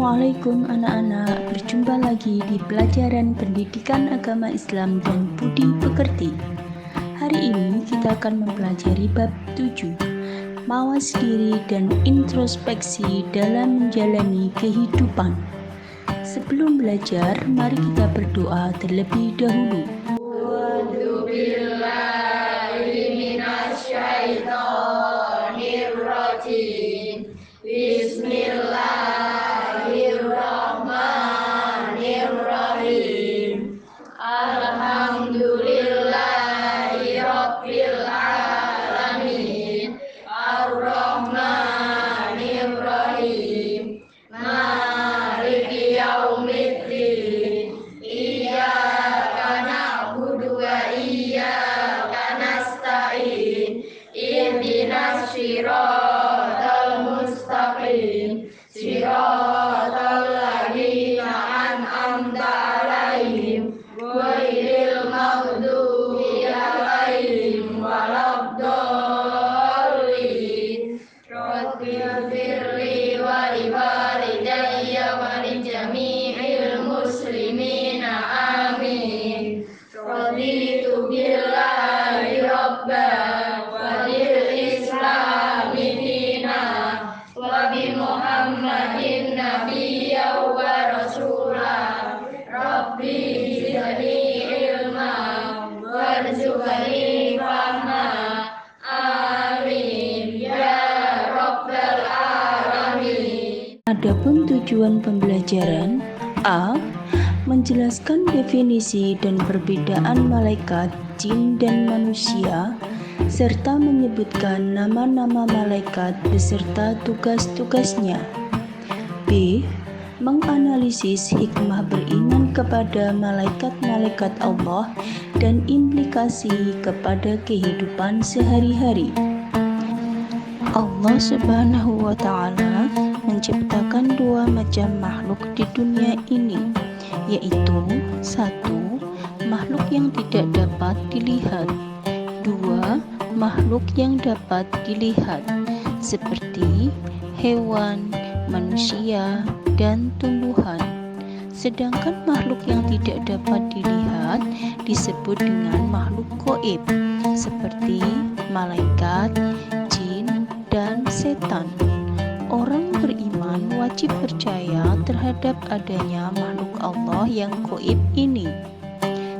Assalamualaikum anak-anak, berjumpa lagi di pelajaran pendidikan agama Islam dan budi pekerti. Hari ini kita akan mempelajari bab 7, mawas diri dan introspeksi dalam menjalani kehidupan. Sebelum belajar, mari kita berdoa terlebih dahulu. Bismillahirrahmanirrahim. Alhamdulillahirabbil alamin. Arrahmanirrahim. Maliki yaumiddin. Iyyaka na'budu wa iyyaka nasta'in. Ihdinas shiratal mustaqim. Shiratal ladzina an'amta 'alaihim ghairil maghdubi 'alaihim waladdallin. Rabbighfirli wa liwalidayya wa li jami'il muslimina amin. Raditu billahi rabban wa bil islami dinan wa bi Muhammadin nabiyyan wa rasulah. Rabbi zidni ilman warzuqni fahma. Amin ya rabbal alamin. Adapun tujuan pembelajaran: A. Menjelaskan definisi dan perbedaan malaikat, jin dan manusia, serta menyebutkan nama-nama malaikat beserta tugas-tugasnya. B. Menganalisis hikmah beriman kepada malaikat-malaikat Allah dan implikasi kepada kehidupan sehari-hari. Allah Subhanahu wa Ta'ala menciptakan dua macam makhluk di dunia ini, yaitu 1. Makhluk yang tidak dapat dilihat, 2. Makhluk yang dapat dilihat, seperti hewan, manusia, dan tumbuhan. Sedangkan makhluk yang tidak dapat dilihat disebut dengan makhluk gaib, seperti malaikat, jin, dan setan. Orang beriman wajib percaya terhadap adanya makhluk Allah yang gaib ini.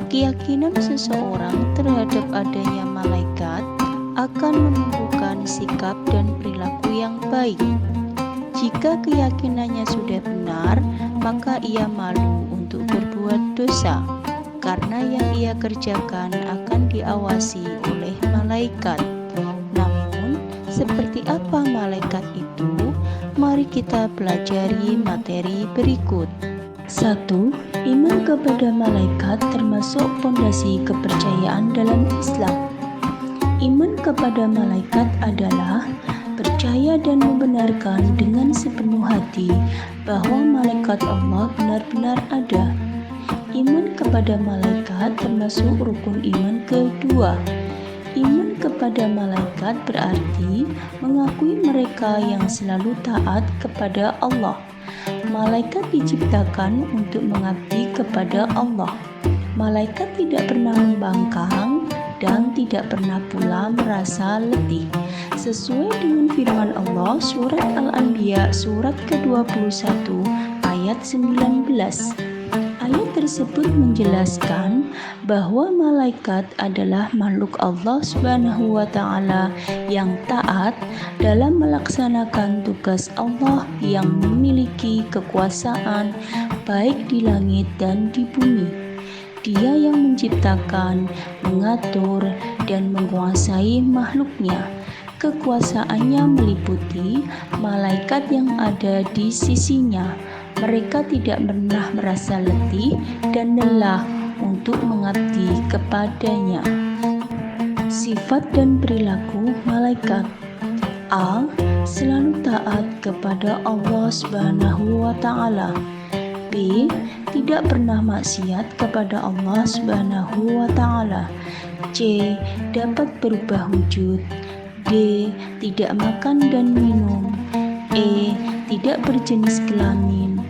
Keyakinan seseorang terhadap adanya malaikat akan menumbuhkan sikap dan perilaku yang baik. Jika keyakinannya sudah benar, maka ia malu untuk berbuat dosa, karena yang ia kerjakan akan diawasi oleh malaikat. Namun, seperti apa malaikat itu? Mari kita pelajari materi berikut. 1. Iman kepada malaikat termasuk fondasi kepercayaan dalam Islam. Iman kepada malaikat adalah percaya dan membenarkan dengan sepenuh hati bahwa malaikat Allah benar-benar ada. Iman kepada malaikat termasuk rukun iman kedua. Iman kepada malaikat berarti mengakui mereka yang selalu taat kepada Allah. Malaikat diciptakan untuk mengabdi kepada Allah. Malaikat tidak pernah membangkang dan tidak pernah pula merasa letih. Sesuai dengan firman Allah surat Al-Anbiya surat ke-21 ayat 19. Ayat tersebut menjelaskan bahwa malaikat adalah makhluk Allah Subhanahu wa Ta'ala yang taat dalam melaksanakan tugas Allah yang memiliki kekuasaan baik di langit dan di bumi. Dia yang menciptakan, mengatur, dan menguasai makhluknya. Kekuasaannya meliputi malaikat yang ada di sisinya. Mereka tidak pernah merasa letih dan lelah untuk mengabdi kepadanya. Sifat dan perilaku malaikat: A. Selalu taat kepada Allah Subhanahu wa Ta'ala. B. Tidak pernah maksiat kepada Allah Subhanahu wa Ta'ala. C. Dapat berubah wujud. D. Tidak makan dan minum. E. Tidak berjenis kelamin.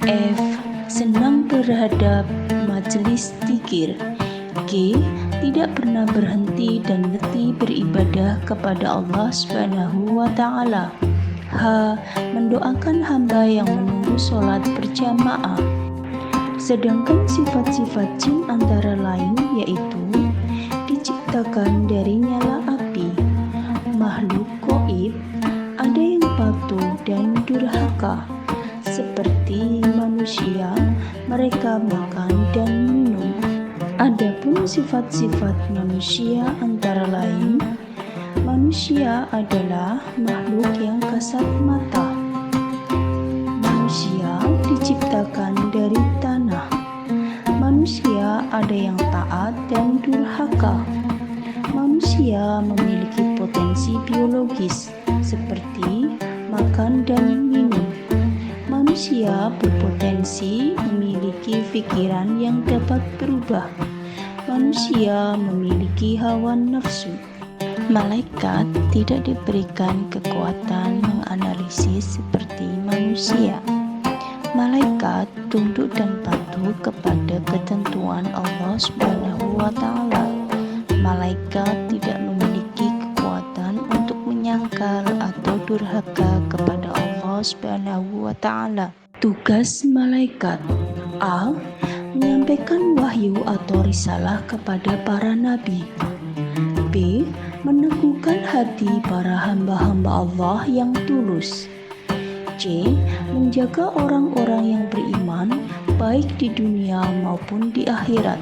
F. Senang terhadap majelis dzikir. G. Tidak pernah berhenti dan letih beribadah kepada Allah Subhanahu wa Ta'ala. H. Mendoakan hamba yang menunggu sholat berjamaah. Sedangkan sifat-sifat jin antara lain yaitu diciptakan dari nyala api, makhluk gaib, ada yang patuh dan durhaka. Seperti manusia, mereka makan dan minum. Adapun sifat-sifat manusia antara lain, manusia adalah makhluk yang kasat mata. Manusia diciptakan dari tanah. Manusia ada yang taat dan durhaka. Manusia memiliki potensi biologis seperti makan dan minum. Manusia berpotensi memiliki pikiran yang dapat berubah. Manusia memiliki hawa nafsu. Malaikat tidak diberikan kekuatan menganalisis seperti manusia. Malaikat tunduk dan patuh kepada ketentuan Allah Subhanahu wa Ta'ala. Malaikat tidak memiliki kekuatan untuk menyangkal atau durhaka kepada Allah Subhanahu wa Ta'ala. Tugas malaikat: A. Menyampaikan wahyu atau risalah kepada para nabi. B. Meneguhkan hati para hamba-hamba Allah yang tulus. C. Menjaga orang-orang yang beriman baik di dunia maupun di akhirat.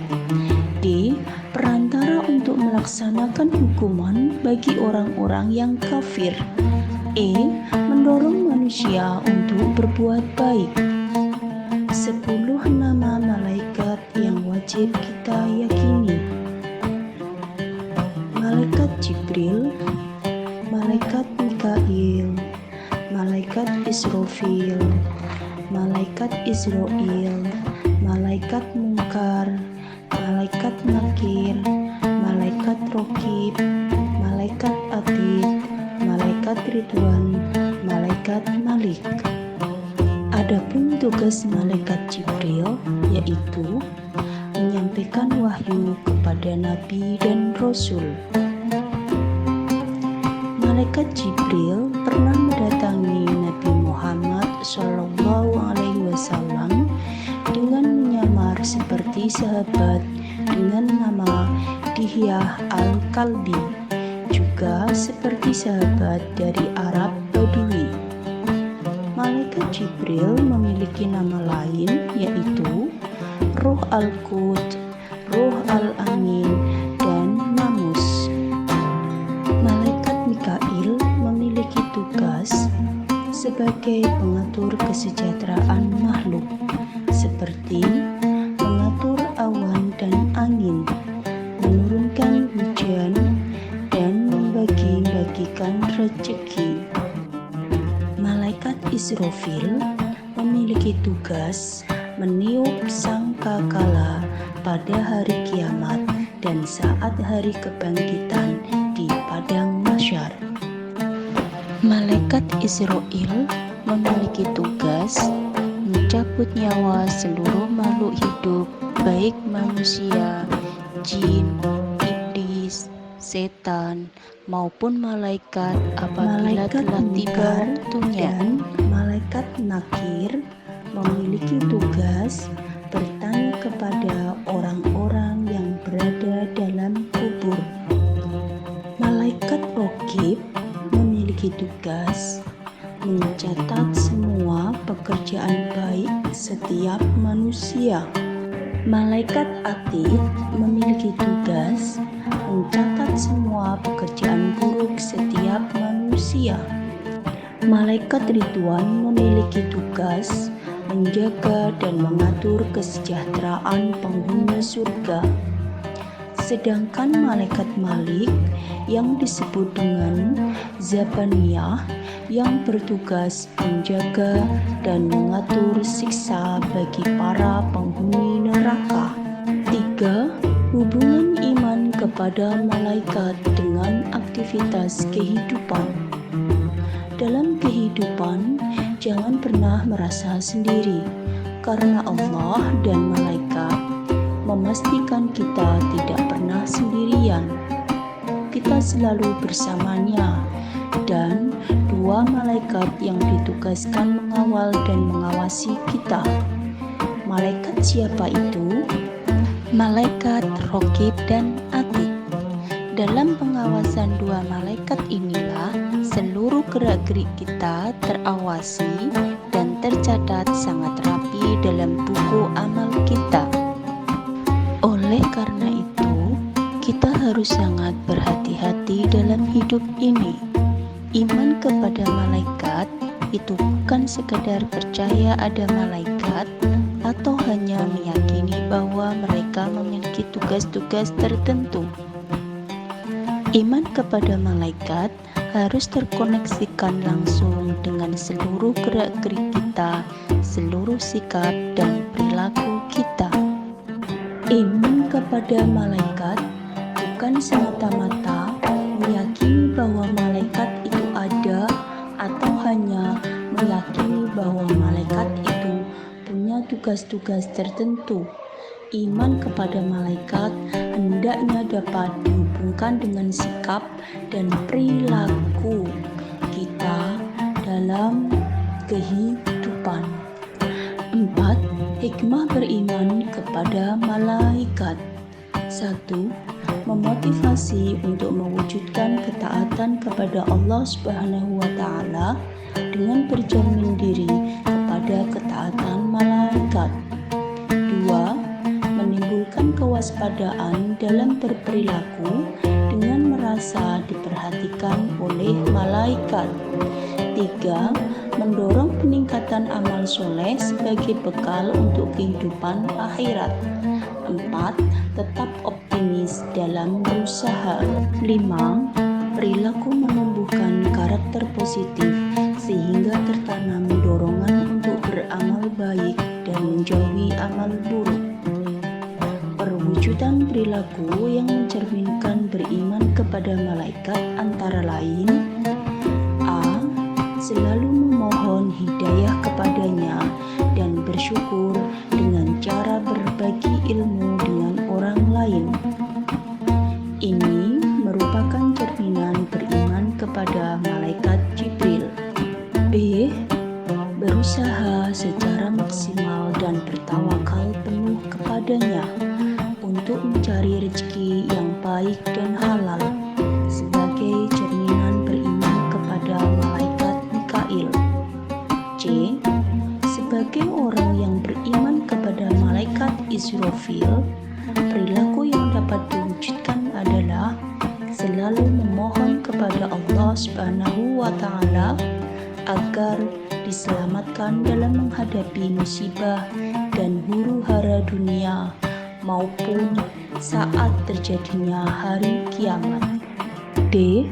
D. Perantara untuk melaksanakan hukuman bagi orang-orang yang kafir. E. Mendorong manusia untuk berbuat baik. 10 nama malaikat yang wajib kita yakini. Malaikat Jibril, Malaikat Mikail, Malaikat Israfil, Malaikat Israil, Malaikat Munkar, Malaikat Nakir, Malaikat Rokib, Malaikat Atid, Malaikat Ridwan, Malaikat Malik. Adapun tugas malaikat Jibril yaitu menyampaikan wahyu kepada nabi dan rasul. Malaikat Jibril pernah mendatangi Nabi Muhammad SAW dengan menyamar seperti sahabat dengan nama Dihyah Al-Kalbi, juga seperti sahabat dari Arab Badui. Malaikat Jibril memiliki nama lain yaitu Ruh Al-Qud, Ruh Al-Amin, dan Namus. Malaikat Mikail memiliki tugas sebagai pengatur kesejahteraan makhluk, seperti mengatur awan dan angin, menurunkan hujan, dan membagi-bagikan rezeki. Malaikat Israfil memiliki tugas meniup sangkakala pada hari kiamat dan saat hari kebangkitan di padang mahsyar. Malaikat Israil memiliki tugas mencabut nyawa seluruh makhluk hidup, baik manusia, jin, iblis, setan, maupun malaikat apabila telah tiba waktunya. Malaikat Nakir memiliki tugas bertanya kepada orang-orang yang berada dalam kubur. Malaikat Rokib memiliki tugas mencatat semua pekerjaan baik setiap manusia. Malaikat Atid memiliki tugas mencatat semua pekerjaan buruk setiap manusia. Malaikat Ridwan memiliki tugas menjaga dan mengatur kesejahteraan penghuni surga. Sedangkan malaikat Malik yang disebut dengan Zabaniyah yang bertugas menjaga dan mengatur siksa bagi para penghuni neraka. 3. Hubungan iman kepada malaikat dengan aktivitas kehidupan. Dalam kehidupan, jangan pernah merasa sendiri. karena Allah dan malaikat memastikan kita tidak pernah sendirian. Kita selalu bersamanya, dan dua malaikat yang ditugaskan mengawal dan mengawasi kita. Malaikat siapa itu? Malaikat Raqib dan Atid. Dalam pengawasan dua malaikat inilah seluruh gerak-gerik kita terawasi dan tercatat sangat rapi dalam buku amal kita. Oleh karena itu, kita harus sangat berhati-hati dalam hidup ini. Iman kepada malaikat itu bukan sekadar percaya ada malaikat atau hanya meyakini bahwa mereka memiliki tugas-tugas tertentu. Iman kepada malaikat harus terkoneksikan langsung dengan seluruh gerak-gerik kita, seluruh sikap dan perilaku kita. Iman kepada malaikat bukan semata-mata meyakini bahwa malaikat itu ada atau hanya meyakini bahwa malaikat itu punya tugas-tugas tertentu. Iman kepada malaikat hendaknya dapat dihubungkan dengan sikap dan perilaku kita dalam kehidupan. 4. Hikmah beriman kepada malaikat. 1. Memotivasi untuk mewujudkan ketaatan kepada Allah Subhanahu wa Ta'ala dengan berjamin diri kepada ketaatan malaikat. 2. Menimbulkan kewaspadaan dalam berperilaku dengan merasa diperhatikan oleh malaikat. 3. Mendorong peningkatan amal soleh sebagai bekal untuk kehidupan akhirat. 4. Tetap optimis dalam berusaha. 5. Perilaku menumbuhkan karakter positif sehingga tertanam dorongan untuk beramal baik dan menjauhi amal buruk. Perwujudan perilaku yang mencerminkan beriman kepada malaikat antara lain: A. Selalu memohon hidayah kepadanya dan bersyukur dengan cara berbagi ilmu dengan orang lain. Ini merupakan cerminan beriman kepada malaikat Jibril. B. Berusaha secara maksimal dan bertawakal penuh kepadanya untuk mencari rezeki yang baik dan halal sebagai cerminan beriman kepada malaikat Mikail. C. Sebagai orang yang beriman kepada malaikat Israfil, perilaku yang dapat diwujudkan adalah selalu memohon kepada Allah Subhanahu wa Ta'ala agar diselamatkan dalam menghadapi musibah dan huru-hara dunia maupun saat terjadinya hari kiamat. D.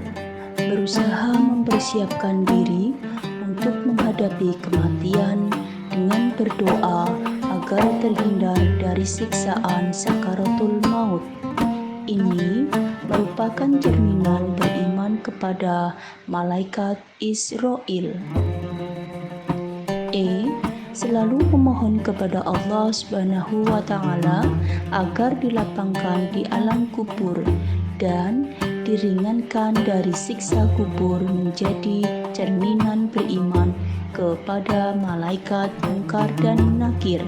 Berusaha mempersiapkan diri untuk menghadapi kematian dengan berdoa agar terhindar dari siksaan sakaratul maut. Ini merupakan cerminan beriman kepada malaikat Israil. E. Selalu memohon kepada Allah Subhanahu wa Ta'ala agar dilapangkan di alam kubur dan diringankan dari siksa kubur menjadi cerminan beriman kepada malaikat Munkar dan Nakir.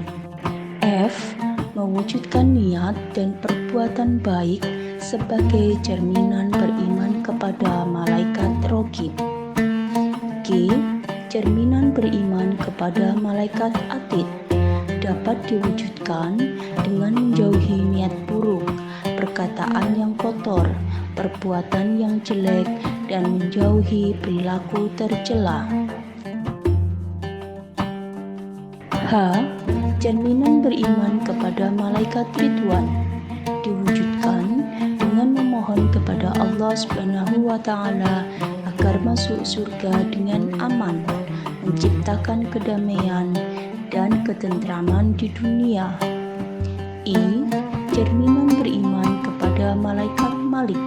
F. Mewujudkan niat dan perbuatan baik sebagai cerminan beriman kepada malaikat Raqib. G. Cerminan beriman kepada malaikat Atid dapat diwujudkan dengan menjauhi niat buruk, perkataan yang kotor, perbuatan yang jelek, dan menjauhi perilaku tercela. H. Cerminan beriman kepada malaikat Ridwan diwujudkan dengan memohon kepada Allah Subhanahu wa Ta'ala agar masuk surga dengan aman, menciptakan kedamaian dan ketentraman di dunia. I. Cerminan beriman kepada malaikat Malik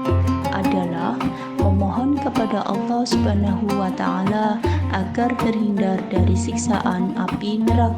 adalah memohon kepada Allah Subhanahu wa Ta'ala agar terhindar dari siksaan api neraka.